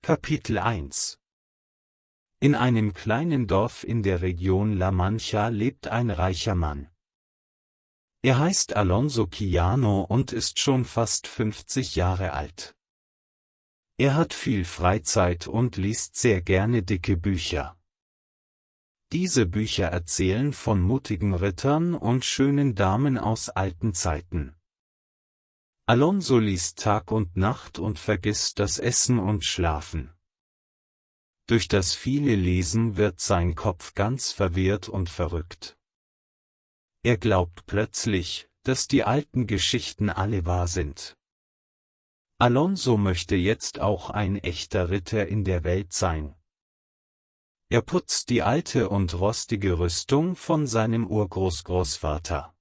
Kapitel 1 In einem kleinen Dorf in der Region La Mancha lebt ein reicher Mann. Er heißt Alonso Quijano und ist schon fast 50 Jahre alt. Er hat viel Freizeit und liest sehr gerne dicke Bücher. Diese Bücher erzählen von mutigen Rittern und schönen Damen aus alten Zeiten. Alonso liest Tag und Nacht und vergisst das Essen und Schlafen. Durch das viele Lesen wird sein Kopf ganz verwirrt und verrückt. Er glaubt plötzlich, dass die alten Geschichten alle wahr sind. Alonso möchte jetzt auch ein echter Ritter in der Welt sein. Er putzt die alte und rostige Rüstung von seinem Urgroßgroßvater.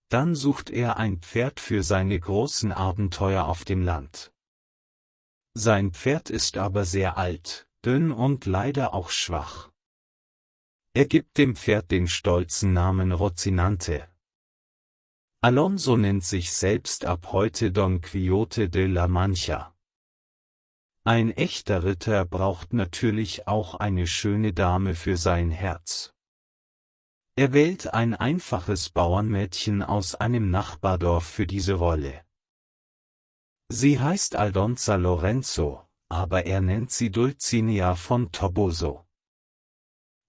Dann sucht er ein Pferd für seine großen Abenteuer auf dem Land. Sein Pferd ist aber sehr alt, dünn und leider auch schwach. Er gibt dem Pferd den stolzen Namen Rocinante. Alonso nennt sich selbst ab heute Don Quixote de la Mancha. Ein echter Ritter braucht natürlich auch eine schöne Dame für sein Herz. Er wählt ein einfaches Bauernmädchen aus einem Nachbardorf für diese Rolle. Sie heißt Aldonza Lorenzo, aber er nennt sie Dulcinea von Toboso.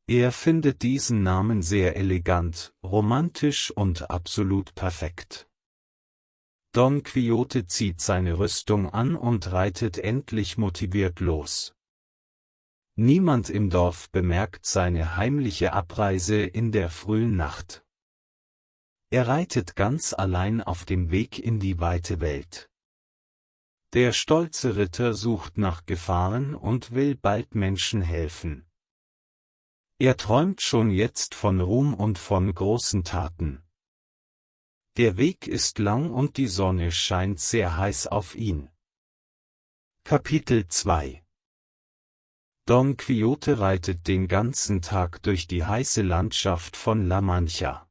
Er findet diesen Namen sehr elegant, romantisch und absolut perfekt. Don Quixote zieht seine Rüstung an und reitet endlich motiviert los. Niemand im Dorf bemerkt seine heimliche Abreise in der frühen Nacht. Er reitet ganz allein auf dem Weg in die weite Welt. Der stolze Ritter sucht nach Gefahren und will bald Menschen helfen. Er träumt schon jetzt von Ruhm und von großen Taten. Der Weg ist lang und die Sonne scheint sehr heiß auf ihn. Kapitel 2 Don Quixote reitet den ganzen Tag durch die heiße Landschaft von La Mancha.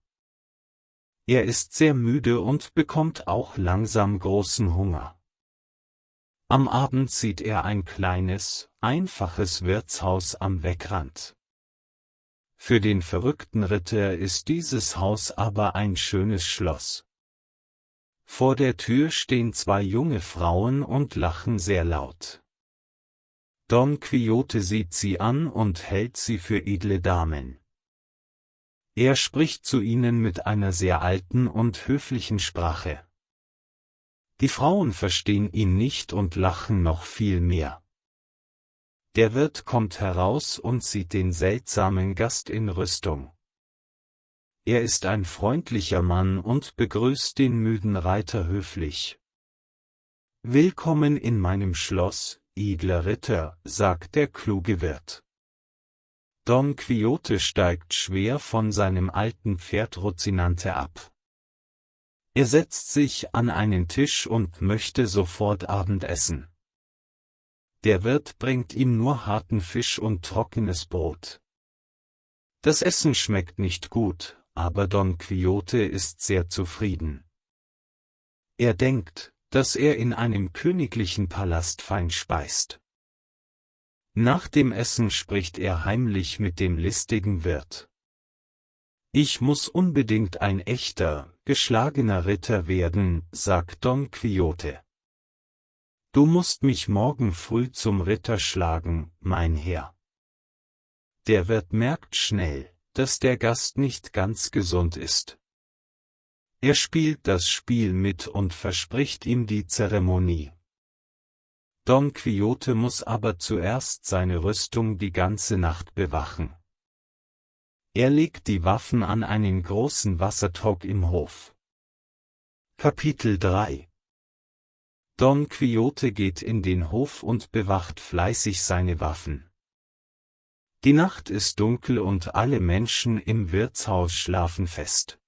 Er ist sehr müde und bekommt auch langsam großen Hunger. Am Abend sieht er ein kleines, einfaches Wirtshaus am Wegrand. Für den verrückten Ritter ist dieses Haus aber ein schönes Schloss. Vor der Tür stehen zwei junge Frauen und lachen sehr laut. Don Quixote sieht sie an und hält sie für edle Damen. Er spricht zu ihnen mit einer sehr alten und höflichen Sprache. Die Frauen verstehen ihn nicht und lachen noch viel mehr. Der Wirt kommt heraus und sieht den seltsamen Gast in Rüstung. Er ist ein freundlicher Mann und begrüßt den müden Reiter höflich. »Willkommen in meinem Schloss, edler Ritter«, sagt der kluge Wirt. Don Quixote steigt schwer von seinem alten Pferd Rocinante ab. Er setzt sich an einen Tisch und möchte sofort Abendessen. Der Wirt bringt ihm nur harten Fisch und trockenes Brot. Das Essen schmeckt nicht gut, aber Don Quixote ist sehr zufrieden. Er denkt, dass er in einem königlichen Palast fein speist. Nach dem Essen spricht er heimlich mit dem listigen Wirt. »Ich muss unbedingt ein echter, geschlagener Ritter werden«, sagt Don Quixote. »Du musst mich morgen früh zum Ritter schlagen, mein Herr.« Der Wirt merkt schnell, dass der Gast nicht ganz gesund ist. Er spielt das Spiel mit und verspricht ihm die Zeremonie. Don Quixote muss aber zuerst seine Rüstung die ganze Nacht bewachen. Er legt die Waffen an einen großen Wassertrog im Hof. Kapitel 3 Don Quixote geht in den Hof und bewacht fleißig seine Waffen. Die Nacht ist dunkel und alle Menschen im Wirtshaus schlafen fest.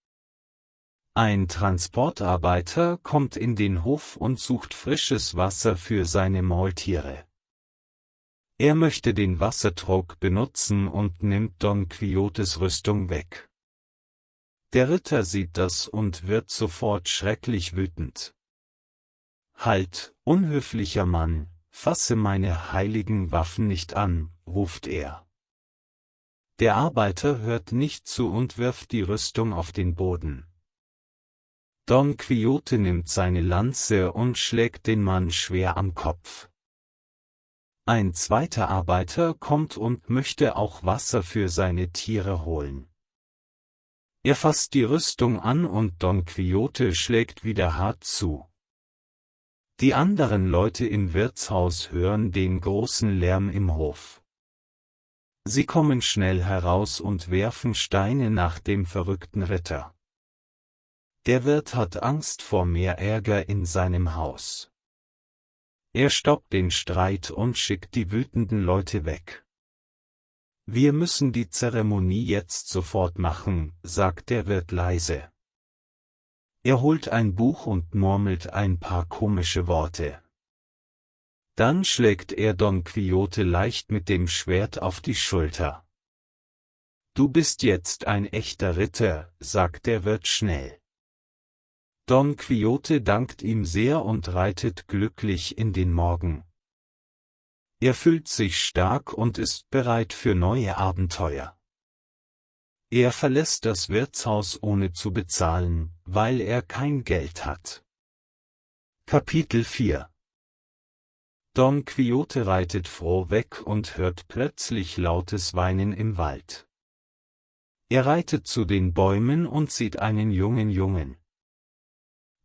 Ein Transportarbeiter kommt in den Hof und sucht frisches Wasser für seine Maultiere. Er möchte den Wassertrog benutzen und nimmt Don Quixotes Rüstung weg. Der Ritter sieht das und wird sofort schrecklich wütend. »Halt, unhöflicher Mann«, fasse meine heiligen Waffen nicht an, ruft er. Der Arbeiter hört nicht zu und wirft die Rüstung auf den Boden. Don Quixote nimmt seine Lanze und schlägt den Mann schwer am Kopf. Ein zweiter Arbeiter kommt und möchte auch Wasser für seine Tiere holen. Er fasst die Rüstung an und Don Quixote schlägt wieder hart zu. Die anderen Leute im Wirtshaus hören den großen Lärm im Hof. Sie kommen schnell heraus und werfen Steine nach dem verrückten Ritter. Der Wirt hat Angst vor mehr Ärger in seinem Haus. Er stoppt den Streit und schickt die wütenden Leute weg. Wir müssen die Zeremonie jetzt sofort machen, sagt der Wirt leise. Er holt ein Buch und murmelt ein paar komische Worte. Dann schlägt er Don Quixote leicht mit dem Schwert auf die Schulter. Du bist jetzt ein echter Ritter, sagt der Wirt schnell. Don Quixote dankt ihm sehr und reitet glücklich in den Morgen. Er fühlt sich stark und ist bereit für neue Abenteuer. Er verlässt das Wirtshaus ohne zu bezahlen, weil er kein Geld hat. Kapitel 4 Don Quixote reitet froh weg und hört plötzlich lautes Weinen im Wald. Er reitet zu den Bäumen und sieht einen jungen Jungen.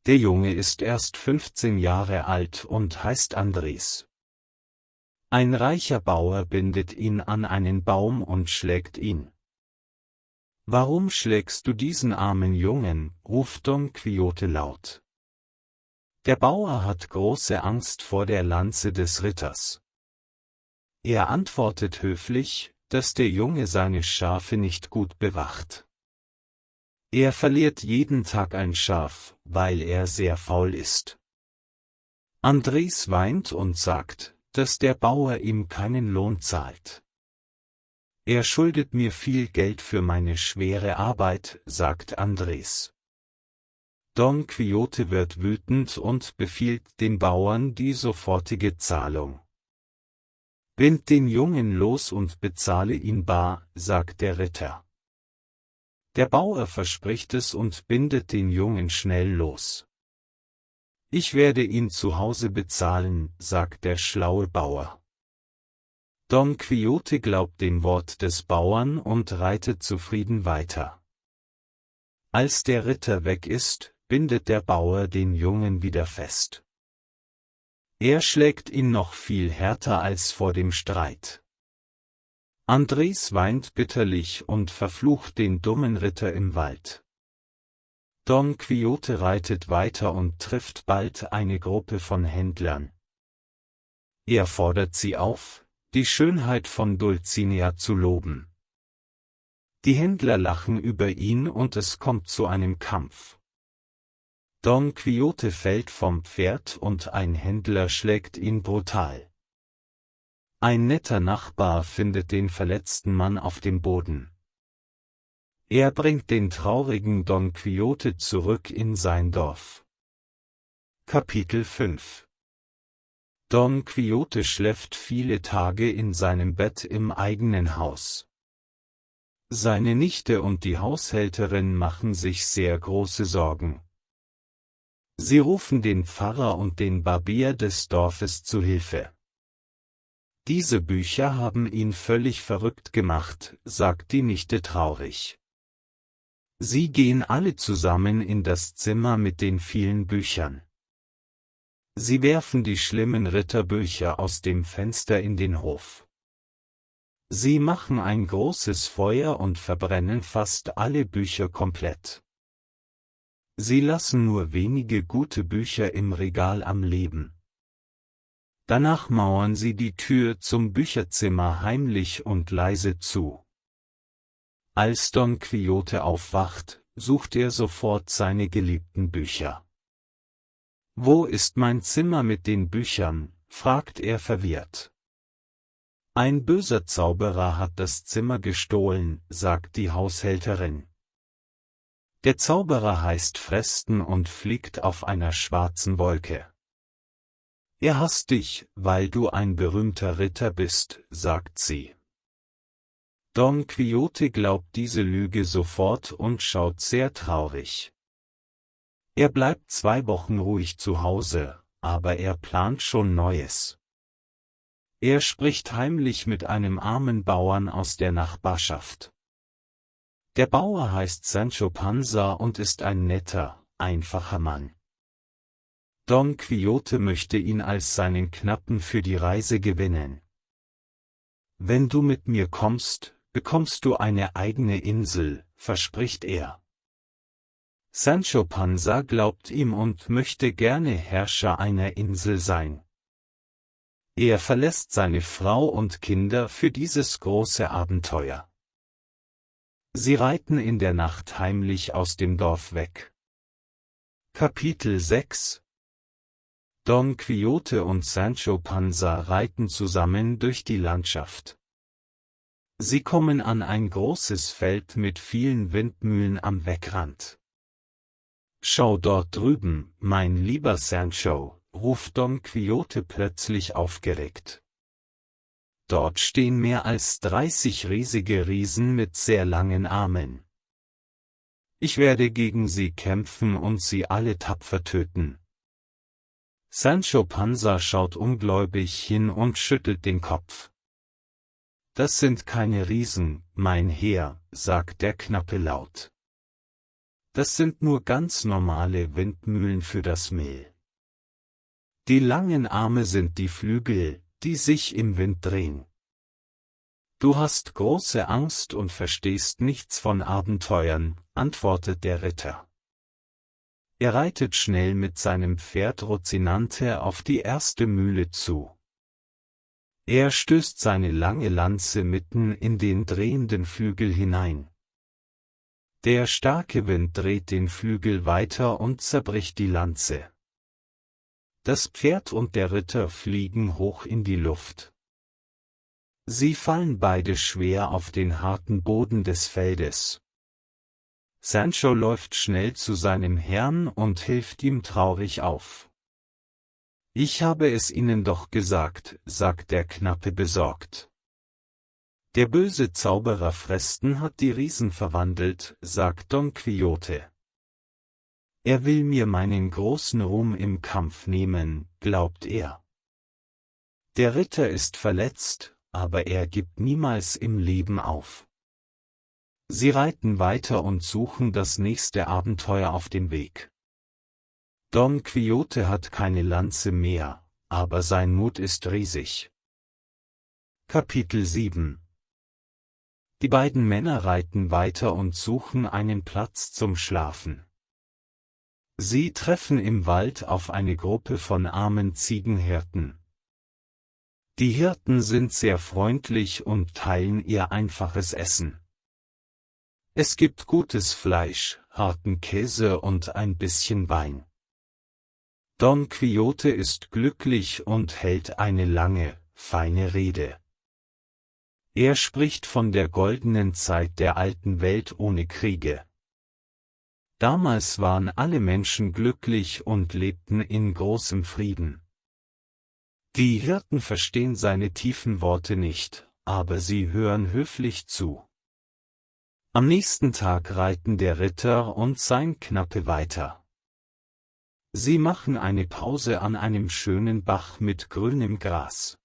Der Junge ist erst 15 Jahre alt und heißt Andres. Ein reicher Bauer bindet ihn an einen Baum und schlägt ihn. »Warum schlägst du diesen armen Jungen?« ruft Don Quixote laut. Der Bauer hat große Angst vor der Lanze des Ritters. Er antwortet höflich, dass der Junge seine Schafe nicht gut bewacht. Er verliert jeden Tag ein Schaf, weil er sehr faul ist. Andres weint und sagt, dass der Bauer ihm keinen Lohn zahlt. Er schuldet mir viel Geld für meine schwere Arbeit, sagt Andres. Don Quixote wird wütend und befiehlt den Bauern die sofortige Zahlung. Bind den Jungen los und bezahle ihn bar, sagt der Ritter. Der Bauer verspricht es und bindet den Jungen schnell los. Ich werde ihn zu Hause bezahlen, sagt der schlaue Bauer. Don Quixote glaubt dem Wort des Bauern und reitet zufrieden weiter. Als der Ritter weg ist, bindet der Bauer den Jungen wieder fest. Er schlägt ihn noch viel härter als vor dem Streit. Andres weint bitterlich und verflucht den dummen Ritter im Wald. Don Quixote reitet weiter und trifft bald eine Gruppe von Händlern. Er fordert sie auf, die Schönheit von Dulcinea zu loben. Die Händler lachen über ihn und es kommt zu einem Kampf. Don Quixote fällt vom Pferd und ein Händler schlägt ihn brutal. Ein netter Nachbar findet den verletzten Mann auf dem Boden. Er bringt den traurigen Don Quixote zurück in sein Dorf. Kapitel 5 Don Quixote schläft viele Tage in seinem Bett im eigenen Haus. Seine Nichte und die Haushälterin machen sich sehr große Sorgen. Sie rufen den Pfarrer und den Barbier des Dorfes zu Hilfe. Diese Bücher haben ihn völlig verrückt gemacht, sagt die Nichte traurig. Sie gehen alle zusammen in das Zimmer mit den vielen Büchern. Sie werfen die schlimmen Ritterbücher aus dem Fenster in den Hof. Sie machen ein großes Feuer und verbrennen fast alle Bücher komplett. Sie lassen nur wenige gute Bücher im Regal am Leben. Danach mauern sie die Tür zum Bücherzimmer heimlich und leise zu. Als Don Quixote aufwacht, sucht er sofort seine geliebten Bücher. »Wo ist mein Zimmer mit den Büchern?« fragt er verwirrt. »Ein böser Zauberer hat das Zimmer gestohlen«, sagt die Haushälterin. Der Zauberer heißt Freston und fliegt auf einer schwarzen Wolke. Er hasst dich, weil du ein berühmter Ritter bist, sagt sie. Don Quixote glaubt diese Lüge sofort und schaut sehr traurig. Er bleibt 2 Wochen ruhig zu Hause, aber er plant schon Neues. Er spricht heimlich mit einem armen Bauern aus der Nachbarschaft. Der Bauer heißt Sancho Panza und ist ein netter, einfacher Mann. Don Quixote möchte ihn als seinen Knappen für die Reise gewinnen. Wenn du mit mir kommst, bekommst du eine eigene Insel, verspricht er. Sancho Panza glaubt ihm und möchte gerne Herrscher einer Insel sein. Er verlässt seine Frau und Kinder für dieses große Abenteuer. Sie reiten in der Nacht heimlich aus dem Dorf weg. Kapitel 6 Don Quixote und Sancho Panza reiten zusammen durch die Landschaft. Sie kommen an ein großes Feld mit vielen Windmühlen am Wegrand. »Schau dort drüben, mein lieber Sancho«, ruft Don Quixote plötzlich aufgeregt. Dort stehen mehr als 30 riesige Riesen mit sehr langen Armen. Ich werde gegen sie kämpfen und sie alle tapfer töten. Sancho Panza schaut ungläubig hin und schüttelt den Kopf. Das sind keine Riesen, mein Herr, sagt der Knappe laut. Das sind nur ganz normale Windmühlen für das Mehl. Die langen Arme sind die Flügel, die sich im Wind drehen. Du hast große Angst und verstehst nichts von Abenteuern, antwortet der Ritter. Er reitet schnell mit seinem Pferd Rozinante auf die erste Mühle zu. Er stößt seine lange Lanze mitten in den drehenden Flügel hinein. Der starke Wind dreht den Flügel weiter und zerbricht die Lanze. Das Pferd und der Ritter fliegen hoch in die Luft. Sie fallen beide schwer auf den harten Boden des Feldes. Sancho läuft schnell zu seinem Herrn und hilft ihm traurig auf. »Ich habe es Ihnen doch gesagt«, sagt der Knappe besorgt. »Der böse Zauberer Fresten hat die Riesen verwandelt«, sagt Don Quixote. »Er will mir meinen großen Ruhm im Kampf nehmen«, glaubt er. Der Ritter ist verletzt, aber er gibt niemals im Leben auf. Sie reiten weiter und suchen das nächste Abenteuer auf dem Weg. Don Quixote hat keine Lanze mehr, aber sein Mut ist riesig. Kapitel 7 Die beiden Männer reiten weiter und suchen einen Platz zum Schlafen. Sie treffen im Wald auf eine Gruppe von armen Ziegenhirten. Die Hirten sind sehr freundlich und teilen ihr einfaches Essen. Es gibt gutes Fleisch, harten Käse und ein bisschen Wein. Don Quixote ist glücklich und hält eine lange, feine Rede. Er spricht von der goldenen Zeit der alten Welt ohne Kriege. Damals waren alle Menschen glücklich und lebten in großem Frieden. Die Hirten verstehen seine tiefen Worte nicht, aber sie hören höflich zu. Am nächsten Tag reiten der Ritter und sein Knappe weiter. Sie machen eine Pause an einem schönen Bach mit grünem Gras.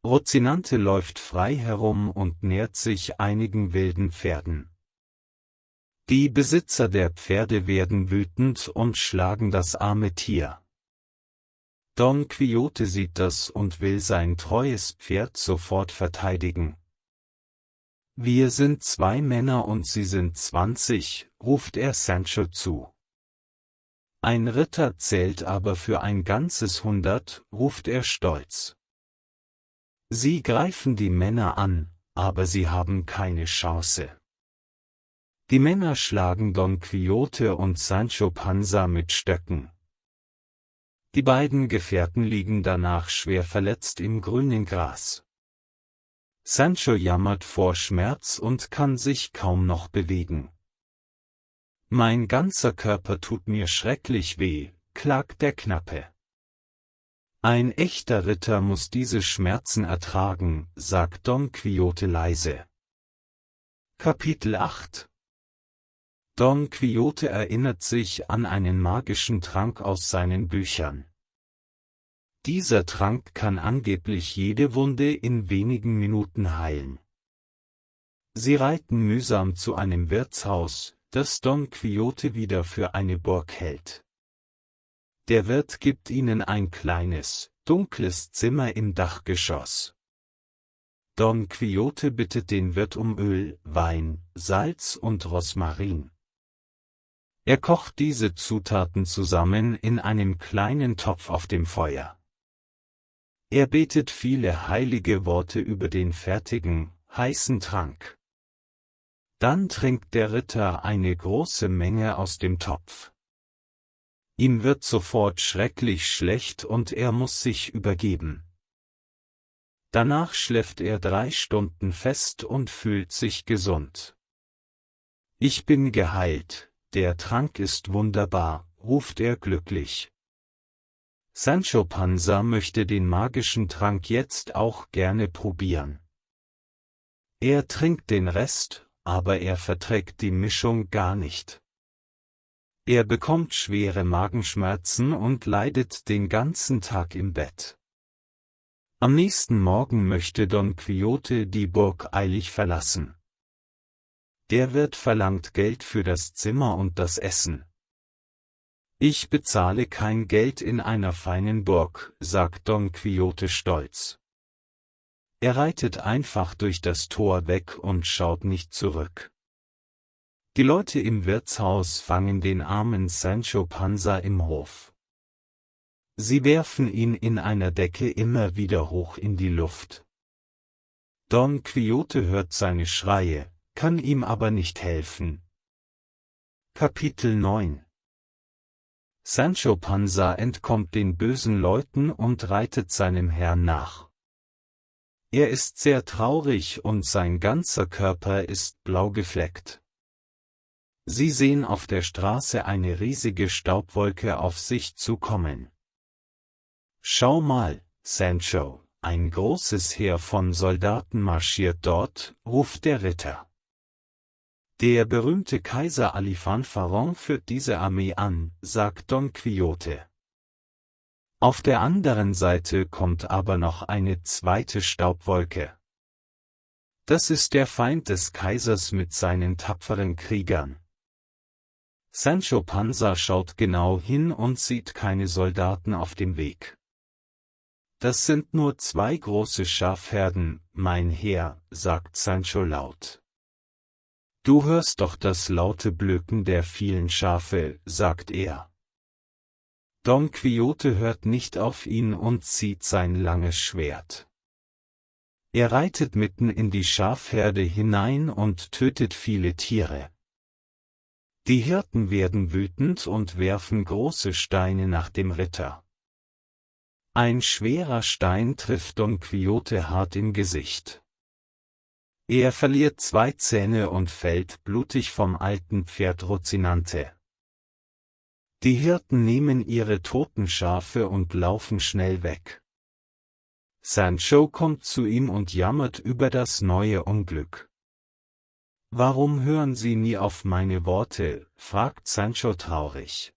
Rozinante läuft frei herum und nähert sich einigen wilden Pferden. Die Besitzer der Pferde werden wütend und schlagen das arme Tier. Don Quixote sieht das und will sein treues Pferd sofort verteidigen. »Wir sind 2 Männer und Sie sind 20«, ruft er Sancho zu. »Ein Ritter zählt aber für ein ganzes 100«, ruft er stolz. Sie greifen die Männer an, aber sie haben keine Chance. Die Männer schlagen Don Quixote und Sancho Panza mit Stöcken. Die beiden Gefährten liegen danach schwer verletzt im grünen Gras. Sancho jammert vor Schmerz und kann sich kaum noch bewegen. »Mein ganzer Körper tut mir schrecklich weh«, klagt der Knappe. Ein echter Ritter muss diese Schmerzen ertragen, sagt Don Quixote leise. Kapitel 8 Don Quixote erinnert sich an einen magischen Trank aus seinen Büchern. Dieser Trank kann angeblich jede Wunde in wenigen Minuten heilen. Sie reiten mühsam zu einem Wirtshaus, das Don Quixote wieder für eine Burg hält. Der Wirt gibt ihnen ein kleines, dunkles Zimmer im Dachgeschoss. Don Quixote bittet den Wirt um Öl, Wein, Salz und Rosmarin. Er kocht diese Zutaten zusammen in einem kleinen Topf auf dem Feuer. Er betet viele heilige Worte über den fertigen, heißen Trank. Dann trinkt der Ritter eine große Menge aus dem Topf. Ihm wird sofort schrecklich schlecht und er muss sich übergeben. Danach schläft er 3 Stunden fest und fühlt sich gesund. Ich bin geheilt, der Trank ist wunderbar, ruft er glücklich. Sancho Panza möchte den magischen Trank jetzt auch gerne probieren. Er trinkt den Rest, aber er verträgt die Mischung gar nicht. Er bekommt schwere Magenschmerzen und leidet den ganzen Tag im Bett. Am nächsten Morgen möchte Don Quixote die Burg eilig verlassen. Der Wirt verlangt Geld für das Zimmer und das Essen. Ich bezahle kein Geld in einer feinen Burg, sagt Don Quixote stolz. Er reitet einfach durch das Tor weg und schaut nicht zurück. Die Leute im Wirtshaus fangen den armen Sancho Panza im Hof. Sie werfen ihn in einer Decke immer wieder hoch in die Luft. Don Quixote hört seine Schreie, kann ihm aber nicht helfen. Kapitel 9 Sancho Panza entkommt den bösen Leuten und reitet seinem Herrn nach. Er ist sehr traurig und sein ganzer Körper ist blau gefleckt. Sie sehen auf der Straße eine riesige Staubwolke auf sich zukommen. Schau mal, Sancho, ein großes Heer von Soldaten marschiert dort, ruft der Ritter. Der berühmte Kaiser Alifanfaron führt diese Armee an, sagt Don Quixote. Auf der anderen Seite kommt aber noch eine zweite Staubwolke. Das ist der Feind des Kaisers mit seinen tapferen Kriegern. Sancho Panza schaut genau hin und sieht keine Soldaten auf dem Weg. Das sind nur 2 große Schafherden, mein Herr, sagt Sancho laut. Du hörst doch das laute Blöken der vielen Schafe, sagt er. Don Quixote hört nicht auf ihn und zieht sein langes Schwert. Er reitet mitten in die Schafherde hinein und tötet viele Tiere. Die Hirten werden wütend und werfen große Steine nach dem Ritter. Ein schwerer Stein trifft Don Quixote hart im Gesicht. Er verliert 2 Zähne und fällt blutig vom alten Pferd Rozinante. Die Hirten nehmen ihre toten Schafe und laufen schnell weg. Sancho kommt zu ihm und jammert über das neue Unglück. »Warum hören Sie nie auf meine Worte?« fragt Sancho traurig.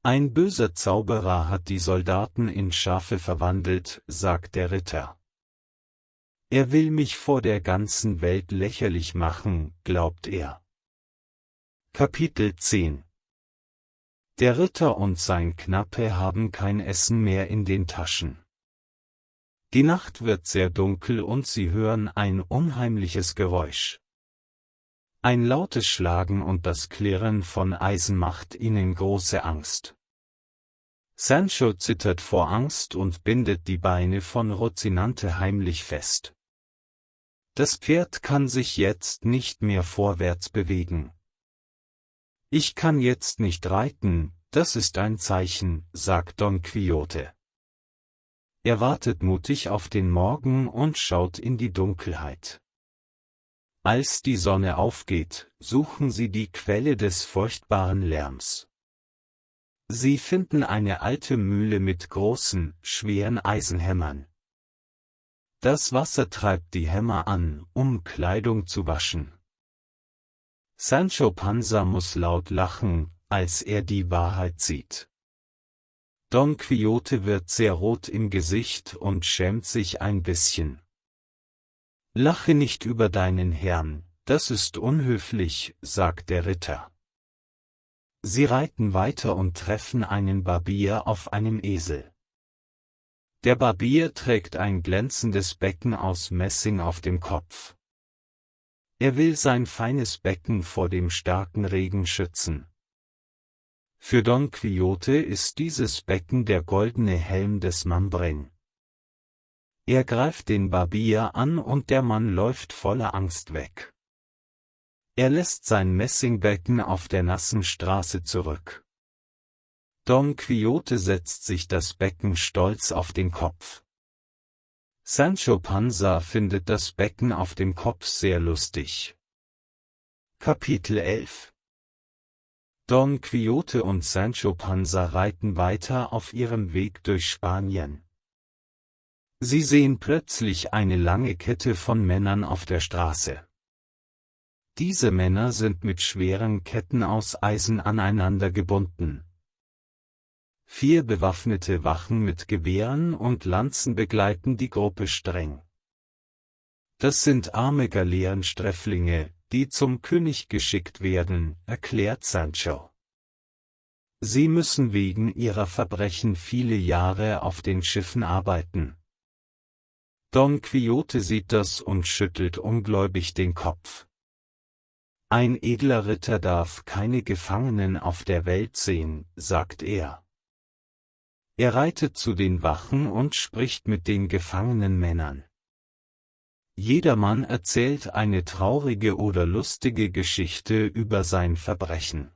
»Ein böser Zauberer hat die Soldaten in Schafe verwandelt«, sagt der Ritter. »Er will mich vor der ganzen Welt lächerlich machen«, glaubt er. Kapitel 10 Der Ritter und sein Knappe haben kein Essen mehr in den Taschen. Die Nacht wird sehr dunkel und sie hören ein unheimliches Geräusch. Ein lautes Schlagen und das Klirren von Eisen macht ihnen große Angst. Sancho zittert vor Angst und bindet die Beine von Rozinante heimlich fest. Das Pferd kann sich jetzt nicht mehr vorwärts bewegen. »Ich kann jetzt nicht reiten, das ist ein Zeichen«, sagt Don Quixote. Er wartet mutig auf den Morgen und schaut in die Dunkelheit. Als die Sonne aufgeht, suchen sie die Quelle des furchtbaren Lärms. Sie finden eine alte Mühle mit großen, schweren Eisenhämmern. Das Wasser treibt die Hämmer an, um Kleidung zu waschen. Sancho Panza muss laut lachen, als er die Wahrheit sieht. Don Quixote wird sehr rot im Gesicht und schämt sich ein bisschen. Lache nicht über deinen Herrn, das ist unhöflich, sagt der Ritter. Sie reiten weiter und treffen einen Barbier auf einem Esel. Der Barbier trägt ein glänzendes Becken aus Messing auf dem Kopf. Er will sein feines Becken vor dem starken Regen schützen. Für Don Quixote ist dieses Becken der goldene Helm des Mambren. Er greift den Barbier an und der Mann läuft voller Angst weg. Er lässt sein Messingbecken auf der nassen Straße zurück. Don Quixote setzt sich das Becken stolz auf den Kopf. Sancho Panza findet das Becken auf dem Kopf sehr lustig. Kapitel 11 Don Quixote und Sancho Panza reiten weiter auf ihrem Weg durch Spanien. Sie sehen plötzlich eine lange Kette von Männern auf der Straße. Diese Männer sind mit schweren Ketten aus Eisen aneinander gebunden. 4 bewaffnete Wachen mit Gewehren und Lanzen begleiten die Gruppe streng. Das sind arme Galeerensträflinge, die zum König geschickt werden, erklärt Sancho. Sie müssen wegen ihrer Verbrechen viele Jahre auf den Schiffen arbeiten. Don Quixote sieht das und schüttelt ungläubig den Kopf. Ein edler Ritter darf keine Gefangenen auf der Welt sehen, sagt er. Er reitet zu den Wachen und spricht mit den gefangenen Männern. Jedermann erzählt eine traurige oder lustige Geschichte über sein Verbrechen.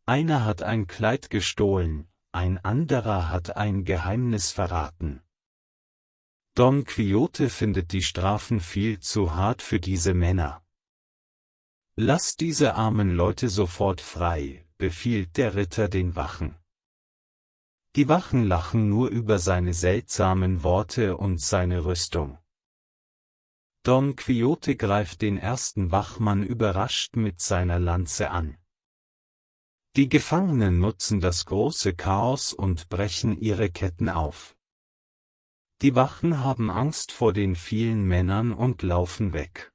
Einer hat ein Kleid gestohlen, ein anderer hat ein Geheimnis verraten. Don Quixote findet die Strafen viel zu hart für diese Männer. Lasst diese armen Leute sofort frei, befiehlt der Ritter den Wachen. Die Wachen lachen nur über seine seltsamen Worte und seine Rüstung. Don Quixote greift den ersten Wachmann überrascht mit seiner Lanze an. Die Gefangenen nutzen das große Chaos und brechen ihre Ketten auf. Die Wachen haben Angst vor den vielen Männern und laufen weg.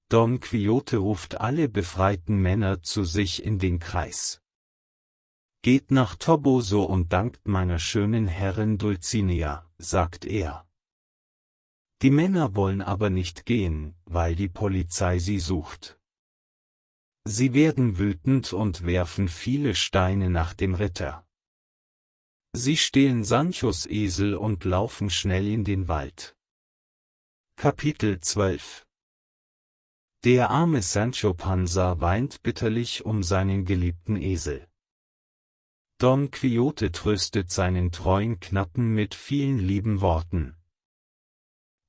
Don Quixote ruft alle befreiten Männer zu sich in den Kreis. Geht nach Toboso und dankt meiner schönen Herrin Dulcinea, sagt er. Die Männer wollen aber nicht gehen, weil die Polizei sie sucht. Sie werden wütend und werfen viele Steine nach dem Ritter. Sie stehlen Sanchos Esel und laufen schnell in den Wald. Kapitel 12 Der arme Sancho Panza weint bitterlich um seinen geliebten Esel. Don Quixote tröstet seinen treuen Knappen mit vielen lieben Worten.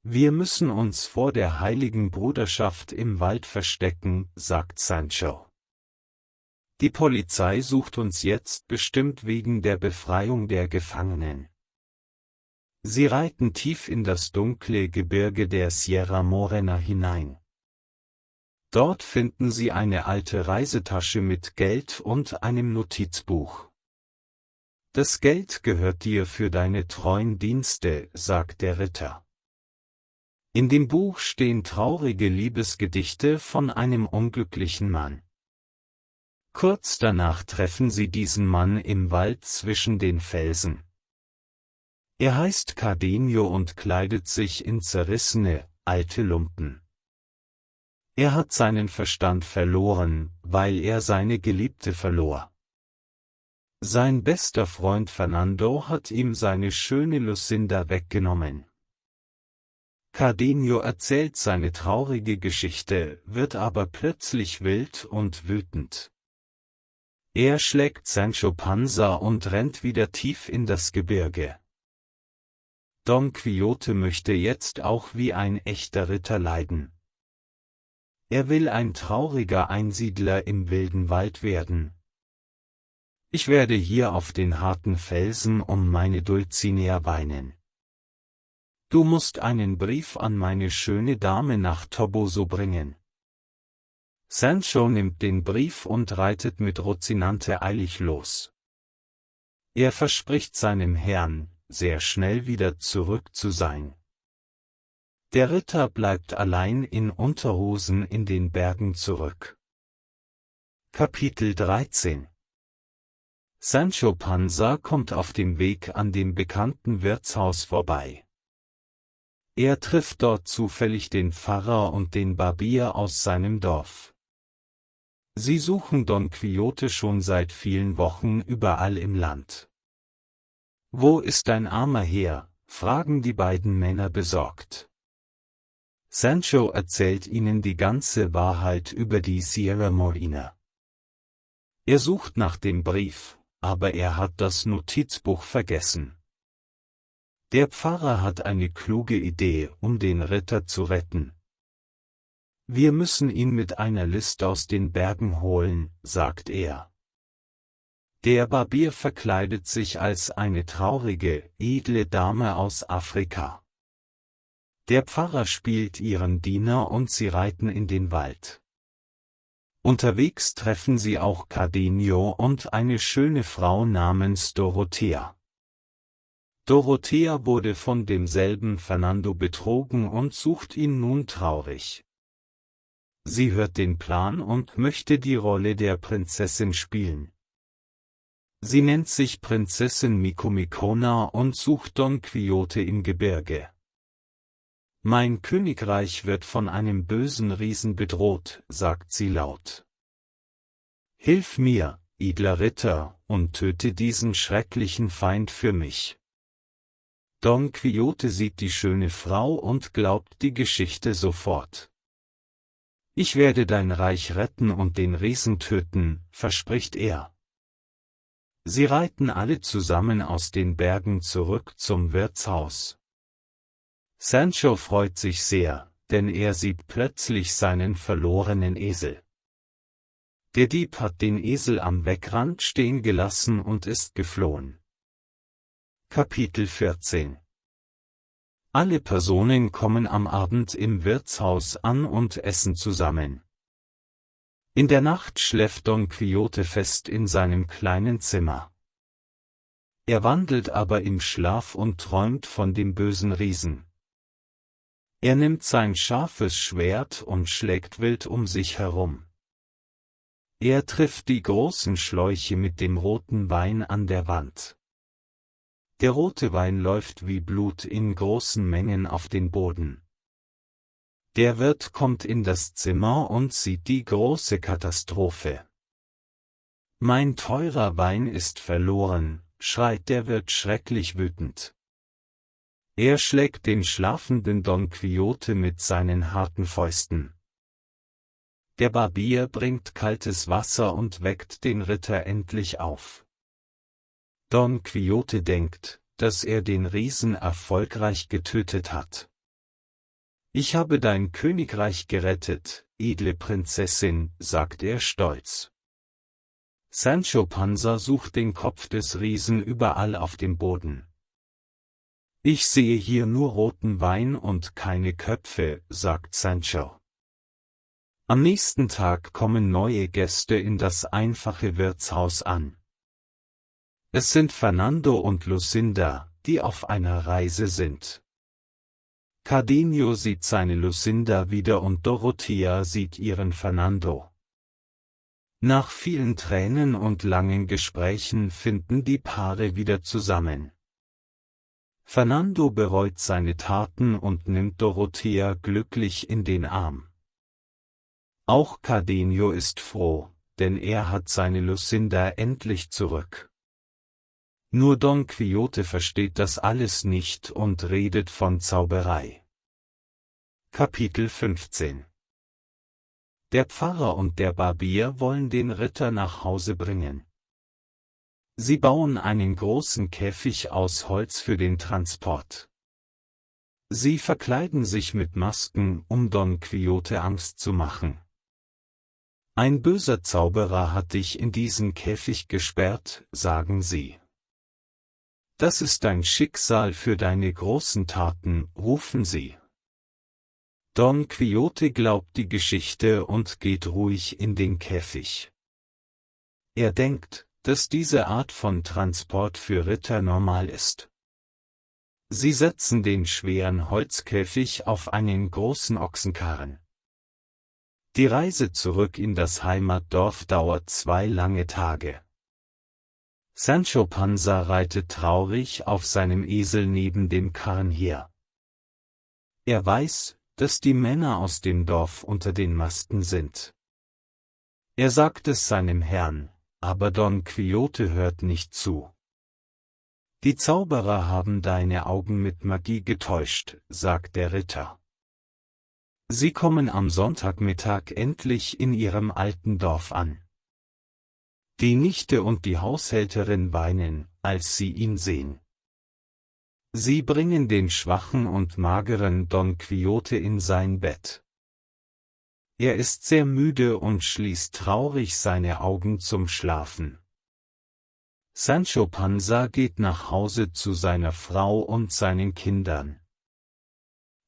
Wir müssen uns vor der heiligen Bruderschaft im Wald verstecken, sagt Sancho. Die Polizei sucht uns jetzt bestimmt wegen der Befreiung der Gefangenen. Sie reiten tief in das dunkle Gebirge der Sierra Morena hinein. Dort finden sie eine alte Reisetasche mit Geld und einem Notizbuch. Das Geld gehört dir für deine treuen Dienste, sagt der Ritter. In dem Buch stehen traurige Liebesgedichte von einem unglücklichen Mann. Kurz danach treffen sie diesen Mann im Wald zwischen den Felsen. Er heißt Cardenio und kleidet sich in zerrissene, alte Lumpen. Er hat seinen Verstand verloren, weil er seine Geliebte verlor. Sein bester Freund Fernando hat ihm seine schöne Lucinda weggenommen. Cardenio erzählt seine traurige Geschichte, wird aber plötzlich wild und wütend. Er schlägt Sancho Panza und rennt wieder tief in das Gebirge. Don Quixote möchte jetzt auch wie ein echter Ritter leiden. Er will ein trauriger Einsiedler im wilden Wald werden. Ich werde hier auf den harten Felsen um meine Dulcinea weinen. Du musst einen Brief an meine schöne Dame nach Toboso bringen. Sancho nimmt den Brief und reitet mit Rocinante eilig los. Er verspricht seinem Herrn, sehr schnell wieder zurück zu sein. Der Ritter bleibt allein in Unterhosen in den Bergen zurück. Kapitel 13 Sancho Panza kommt auf dem Weg an dem bekannten Wirtshaus vorbei. Er trifft dort zufällig den Pfarrer und den Barbier aus seinem Dorf. Sie suchen Don Quixote schon seit vielen Wochen überall im Land. »Wo ist dein armer Herr?« fragen die beiden Männer besorgt. Sancho erzählt ihnen die ganze Wahrheit über die Sierra Morena. Er sucht nach dem Brief, aber er hat das Notizbuch vergessen. Der Pfarrer hat eine kluge Idee, um den Ritter zu retten. »Wir müssen ihn mit einer List aus den Bergen holen«, sagt er. Der Barbier verkleidet sich als eine traurige, edle Dame aus Afrika. Der Pfarrer spielt ihren Diener und sie reiten in den Wald. Unterwegs treffen sie auch Cardenio und eine schöne Frau namens Dorothea. Dorothea wurde von demselben Fernando betrogen und sucht ihn nun traurig. Sie hört den Plan und möchte die Rolle der Prinzessin spielen. Sie nennt sich Prinzessin Micomicona und sucht Don Quixote im Gebirge. »Mein Königreich wird von einem bösen Riesen bedroht«, sagt sie laut. »Hilf mir, edler Ritter, und töte diesen schrecklichen Feind für mich.« Don Quixote sieht die schöne Frau und glaubt die Geschichte sofort. »Ich werde dein Reich retten und den Riesen töten«, verspricht er. Sie reiten alle zusammen aus den Bergen zurück zum Wirtshaus. Sancho freut sich sehr, denn er sieht plötzlich seinen verlorenen Esel. Der Dieb hat den Esel am Wegrand stehen gelassen und ist geflohen. Kapitel 14 Alle Personen kommen am Abend im Wirtshaus an und essen zusammen. In der Nacht schläft Don Quixote fest in seinem kleinen Zimmer. Er wandelt aber im Schlaf und träumt von dem bösen Riesen. Er nimmt sein scharfes Schwert und schlägt wild um sich herum. Er trifft die großen Schläuche mit dem roten Wein an der Wand. Der rote Wein läuft wie Blut in großen Mengen auf den Boden. Der Wirt kommt in das Zimmer und sieht die große Katastrophe. »Mein teurer Wein ist verloren«, schreit der Wirt schrecklich wütend. Er schlägt den schlafenden Don Quixote mit seinen harten Fäusten. Der Barbier bringt kaltes Wasser und weckt den Ritter endlich auf. Don Quixote denkt, dass er den Riesen erfolgreich getötet hat. »Ich habe dein Königreich gerettet, edle Prinzessin«, sagt er stolz. Sancho Panza sucht den Kopf des Riesen überall auf dem Boden. »Ich sehe hier nur roten Wein und keine Köpfe«, sagt Sancho. Am nächsten Tag kommen neue Gäste in das einfache Wirtshaus an. Es sind Fernando und Lucinda, die auf einer Reise sind. Cardenio sieht seine Lucinda wieder und Dorothea sieht ihren Fernando. Nach vielen Tränen und langen Gesprächen finden die Paare wieder zusammen. Fernando bereut seine Taten und nimmt Dorothea glücklich in den Arm. Auch Cardenio ist froh, denn er hat seine Lucinda endlich zurück. Nur Don Quixote versteht das alles nicht und redet von Zauberei. Kapitel 15 Der Pfarrer und der Barbier wollen den Ritter nach Hause bringen. Sie bauen einen großen Käfig aus Holz für den Transport. Sie verkleiden sich mit Masken, um Don Quixote Angst zu machen. Ein böser Zauberer hat dich in diesen Käfig gesperrt, sagen sie. Das ist dein Schicksal für deine großen Taten, rufen sie. Don Quixote glaubt die Geschichte und geht ruhig in den Käfig. Er denkt, dass diese Art von Transport für Ritter normal ist. Sie setzen den schweren Holzkäfig auf einen großen Ochsenkarren. Die Reise zurück in das Heimatdorf dauert 2 lange Tage. Sancho Panza reitet traurig auf seinem Esel neben dem Karren her. Er weiß, dass die Männer aus dem Dorf unter den Masten sind. Er sagt es seinem Herrn, aber Don Quixote hört nicht zu. Die Zauberer haben deine Augen mit Magie getäuscht, sagt der Ritter. Sie kommen am Sonntagmittag endlich in ihrem alten Dorf an. Die Nichte und die Haushälterin weinen, als sie ihn sehen. Sie bringen den schwachen und mageren Don Quixote in sein Bett. Er ist sehr müde und schließt traurig seine Augen zum Schlafen. Sancho Panza geht nach Hause zu seiner Frau und seinen Kindern.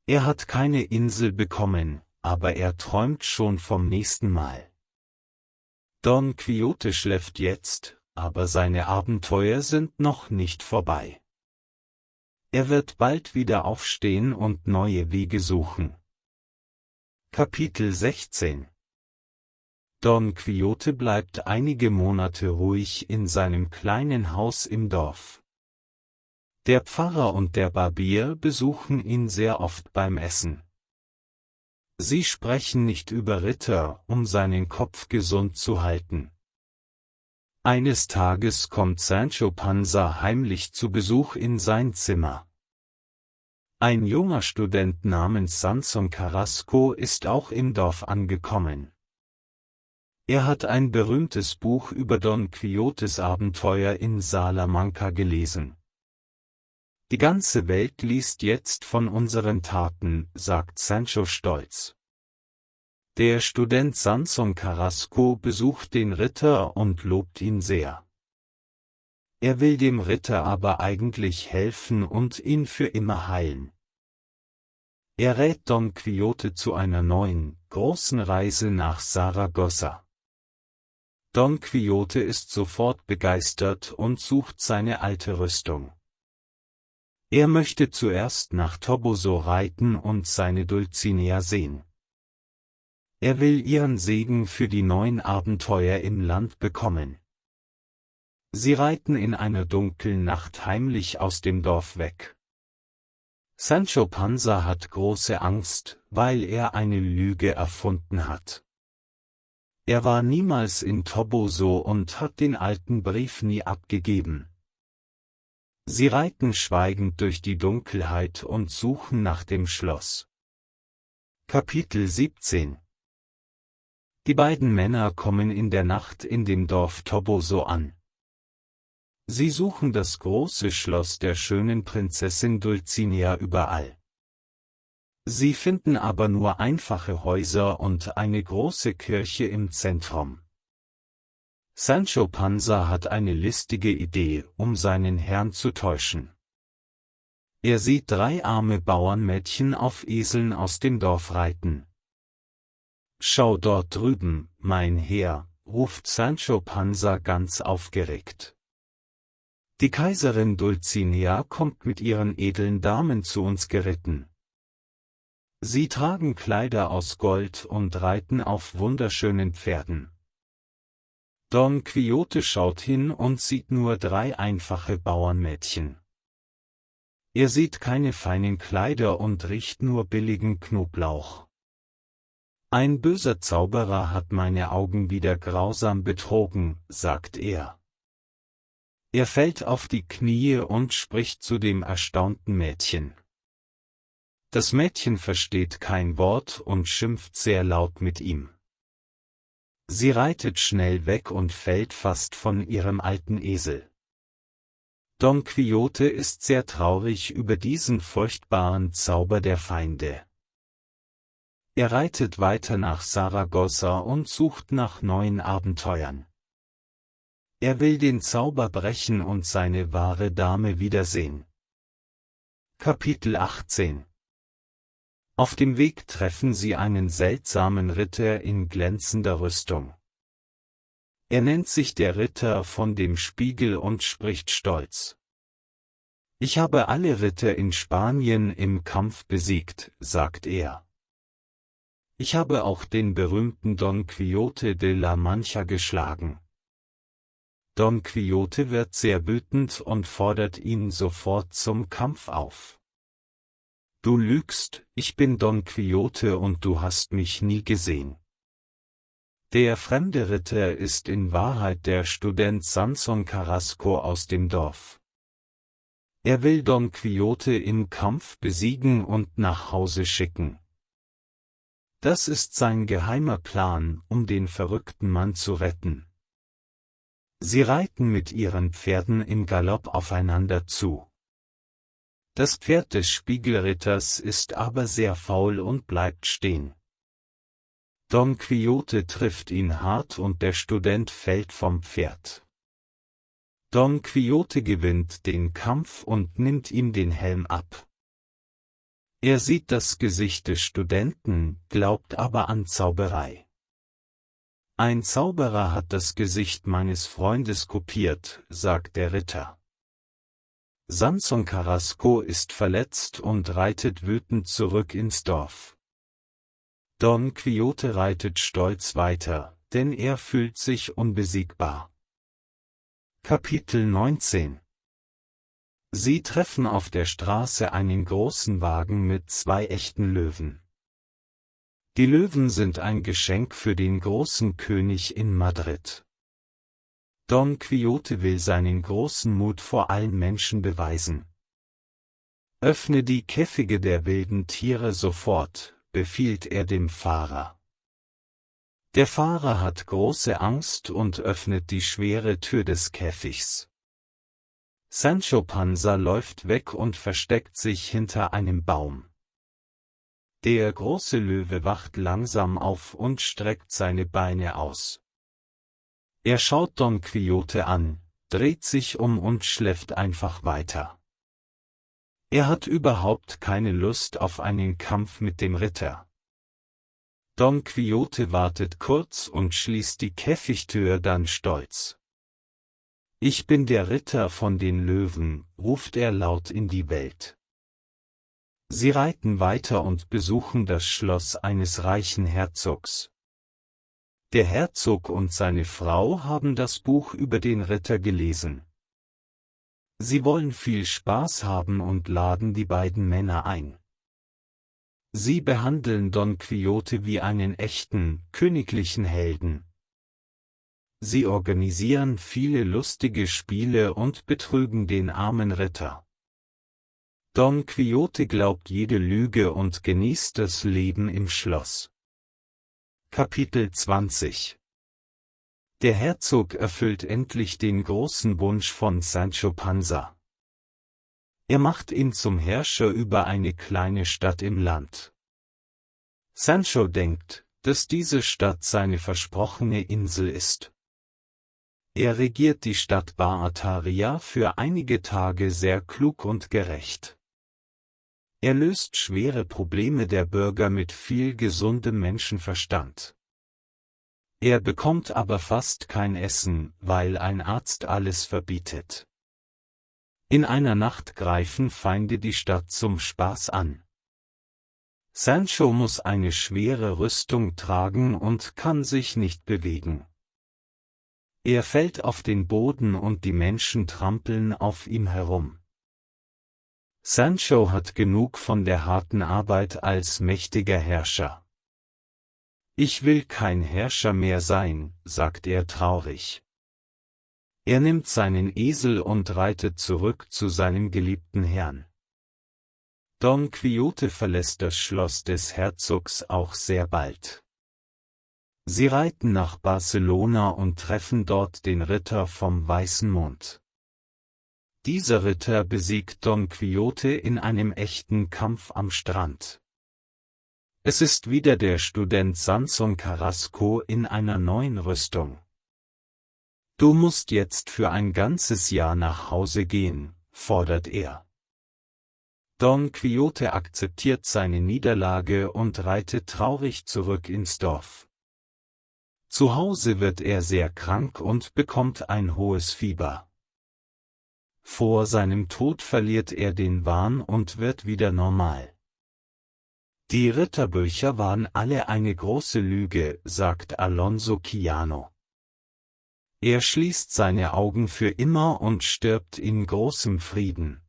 Er hat keine Insel bekommen, aber er träumt schon vom nächsten Mal. Don Quixote schläft jetzt, aber seine Abenteuer sind noch nicht vorbei. Er wird bald wieder aufstehen und neue Wege suchen. Kapitel 16 Don Quixote bleibt einige Monate ruhig in seinem kleinen Haus im Dorf. Der Pfarrer und der Barbier besuchen ihn sehr oft beim Essen. Sie sprechen nicht über Ritter, um seinen Kopf gesund zu halten. Eines Tages kommt Sancho Panza heimlich zu Besuch in sein Zimmer. Ein junger Student namens Sanson Carrasco ist auch im Dorf angekommen. Er hat ein berühmtes Buch über Don Quixotes Abenteuer in Salamanca gelesen. Die ganze Welt liest jetzt von unseren Taten, sagt Sancho stolz. Der Student Sanson Carrasco besucht den Ritter und lobt ihn sehr. Er will dem Ritter aber eigentlich helfen und ihn für immer heilen. Er rät Don Quixote zu einer neuen, großen Reise nach Saragossa. Don Quixote ist sofort begeistert und sucht seine alte Rüstung. Er möchte zuerst nach Toboso reiten und seine Dulcinea sehen. Er will ihren Segen für die neuen Abenteuer im Land bekommen. Sie reiten in einer dunklen Nacht heimlich aus dem Dorf weg. Sancho Panza hat große Angst, weil er eine Lüge erfunden hat. Er war niemals in Toboso und hat den alten Brief nie abgegeben. Sie reiten schweigend durch die Dunkelheit und suchen nach dem Schloss. Kapitel 17 Die beiden Männer kommen in der Nacht in dem Dorf Toboso an. Sie suchen das große Schloss der schönen Prinzessin Dulcinea überall. Sie finden aber nur einfache Häuser und eine große Kirche im Zentrum. Sancho Panza hat eine listige Idee, um seinen Herrn zu täuschen. Er sieht 3 arme Bauernmädchen auf Eseln aus dem Dorf reiten. »Schau dort drüben, mein Herr«, ruft Sancho Panza ganz aufgeregt. »Die Kaiserin Dulcinea kommt mit ihren edlen Damen zu uns geritten. Sie tragen Kleider aus Gold und reiten auf wunderschönen Pferden.« Don Quixote schaut hin und sieht nur 3 einfache Bauernmädchen. Er sieht keine feinen Kleider und riecht nur billigen Knoblauch. »Ein böser Zauberer hat meine Augen wieder grausam betrogen«, sagt er. Er fällt auf die Knie und spricht zu dem erstaunten Mädchen. Das Mädchen versteht kein Wort und schimpft sehr laut mit ihm. Sie reitet schnell weg und fällt fast von ihrem alten Esel. Don Quixote ist sehr traurig über diesen furchtbaren Zauber der Feinde. Er reitet weiter nach Saragossa und sucht nach neuen Abenteuern. Er will den Zauber brechen und seine wahre Dame wiedersehen. Kapitel 18. Auf dem Weg treffen sie einen seltsamen Ritter in glänzender Rüstung. Er nennt sich der Ritter von dem Spiegel und spricht stolz. Ich habe alle Ritter in Spanien im Kampf besiegt, sagt er. Ich habe auch den berühmten Don Quixote de la Mancha geschlagen. Don Quixote wird sehr wütend und fordert ihn sofort zum Kampf auf. Du lügst, ich bin Don Quixote und du hast mich nie gesehen. Der fremde Ritter ist in Wahrheit der Student Sanson Carrasco aus dem Dorf. Er will Don Quixote im Kampf besiegen und nach Hause schicken. Das ist sein geheimer Plan, um den verrückten Mann zu retten. Sie reiten mit ihren Pferden im Galopp aufeinander zu. Das Pferd des Spiegelritters ist aber sehr faul und bleibt stehen. Don Quixote trifft ihn hart und der Student fällt vom Pferd. Don Quixote gewinnt den Kampf und nimmt ihm den Helm ab. Er sieht das Gesicht des Studenten, glaubt aber an Zauberei. Ein Zauberer hat das Gesicht meines Freundes kopiert, sagt der Ritter. Sanson Carrasco ist verletzt und reitet wütend zurück ins Dorf. Don Quixote reitet stolz weiter, denn er fühlt sich unbesiegbar. Kapitel 19. Sie treffen auf der Straße einen großen Wagen mit 2 echten Löwen. Die Löwen sind ein Geschenk für den großen König in Madrid. Don Quixote will seinen großen Mut vor allen Menschen beweisen. Öffne die Käfige der wilden Tiere sofort, befiehlt er dem Fahrer. Der Fahrer hat große Angst und öffnet die schwere Tür des Käfigs. Sancho Panza läuft weg und versteckt sich hinter einem Baum. Der große Löwe wacht langsam auf und streckt seine Beine aus. Er schaut Don Quixote an, dreht sich um und schläft einfach weiter. Er hat überhaupt keine Lust auf einen Kampf mit dem Ritter. Don Quixote wartet kurz und schließt die Käfigtür dann stolz. Ich bin der Ritter von den Löwen, ruft er laut in die Welt. Sie reiten weiter und besuchen das Schloss eines reichen Herzogs. Der Herzog und seine Frau haben das Buch über den Ritter gelesen. Sie wollen viel Spaß haben und laden die beiden Männer ein. Sie behandeln Don Quixote wie einen echten, königlichen Helden. Sie organisieren viele lustige Spiele und betrügen den armen Ritter. Don Quixote glaubt jede Lüge und genießt das Leben im Schloss. Kapitel 20. Der Herzog erfüllt endlich den großen Wunsch von Sancho Panza. Er macht ihn zum Herrscher über eine kleine Stadt im Land. Sancho denkt, dass diese Stadt seine versprochene Insel ist. Er regiert die Stadt Barataria für einige Tage sehr klug und gerecht. Er löst schwere Probleme der Bürger mit viel gesundem Menschenverstand. Er bekommt aber fast kein Essen, weil ein Arzt alles verbietet. In einer Nacht greifen Feinde die Stadt zum Spaß an. Sancho muss eine schwere Rüstung tragen und kann sich nicht bewegen. Er fällt auf den Boden und die Menschen trampeln auf ihm herum. Sancho hat genug von der harten Arbeit als mächtiger Herrscher. Ich will kein Herrscher mehr sein, sagt er traurig. Er nimmt seinen Esel und reitet zurück zu seinem geliebten Herrn. Don Quixote verlässt das Schloss des Herzogs auch sehr bald. Sie reiten nach Barcelona und treffen dort den Ritter vom Weißen Mond. Dieser Ritter besiegt Don Quixote in einem echten Kampf am Strand. Es ist wieder der Student Samson Carrasco in einer neuen Rüstung. Du musst jetzt für ein ganzes Jahr nach Hause gehen, fordert er. Don Quixote akzeptiert seine Niederlage und reitet traurig zurück ins Dorf. Zu Hause wird er sehr krank und bekommt ein hohes Fieber. Vor seinem Tod verliert er den Wahn und wird wieder normal. Die Ritterbücher waren alle eine große Lüge, sagt Alonso Quijano. Er schließt seine Augen für immer und stirbt in großem Frieden.